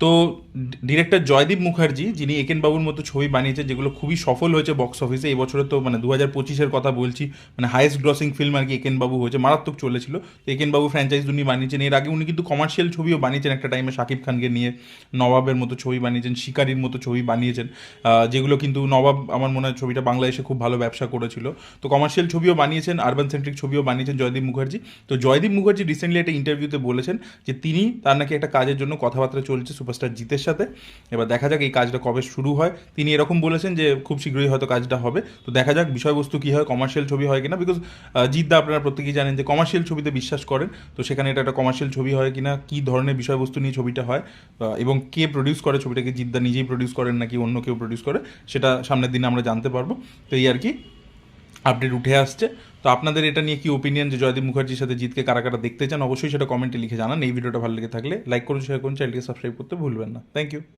তো ডিরেক্টর জয়দীপ মুখার্জি, যিনি একেন বাবুর মতো ছবি বানিয়েছে যেগুলো খুবই সফল হয়েছে বক্স অফিসে, এই বছরে তো মানে 2025-এর কথা বলছি, মানে হাইয়েস্ট গ্রসিং ফিল্ম আর কি একেন বাবু হয়েছে, মারাত্মক চলেছিল। তো একেন বাবু ফ্র্যাঞ্চাইজ উনি বানিয়েছেন, এর আগে উনি কিন্তু কমার্শিয়াল ছবিও বানিয়েছেন একটা টাইমে শাকিব খানকে নিয়ে, নবাবের মতো ছবি বানিয়েছেন, শিকারির মতো ছবি বানিয়েছেন, যেগুলো কিন্তু নবাব আমার মনে হয় ছবিটা বাংলাদেশে খুব ভালো ব্যবসা করেছিল। তো কমার্শিয়াল ছবিও বানিয়েছেন, আরবান সেন্ট্রিক ছবিও বানিয়েছেন জয়দীপ মুখার্জি। তো জয়দীপ মুখার্জি রিসেন্টলি একটা ইন্টারভিউতে বলেছেন যে তিনি তার নাকি একটা কাজের জন্য কথাবার্তা চলছে সুপারস্টার জিতের সাথে। এবার দেখা যাক এই কাজটা কবে শুরু হয়। তিনি এরকম বলেছেন যে খুব শীঘ্রই হয়তো কাজটা হবে। তো দেখা যাক বিষয়বস্তু কী হয়, কমার্শিয়াল ছবি হয় কিনা, বিকজ জিদ্দা আপনারা প্রত্যেকেই জানেন যে কমার্শিয়াল ছবিতে বিশ্বাস করেন। তো সেখানে এটা একটা কমার্শিয়াল ছবি হয় কিনা, কী ধরনের বিষয়বস্তু নিয়ে ছবিটা হয়, এবং কে প্রডিউস করে ছবিটাকে, জিদ্দা নিজেই প্রডিউস করেন নাকি অন্য কেউ প্রডিউস করে, সেটা সামনের দিনে আমরা জানতে পারবো। তো এই আর কি আপডেট উঠে আসছে। তো আপনাদের এটা নিয়ে কি ওপিনিয়ন, যে জয়দীপ মুখার্জির সাথে জিতকে কারা কারা দেখতে চান, অবশ্যই সেটা কমেন্টে লিখে জানান। এই ভিডিওটা ভালো লেগে থাকলে লাইক করুন, শেয়ার করুন, চ্যানেলকে সাবস্ক্রাইব করতে ভুলবেন না। Thank you.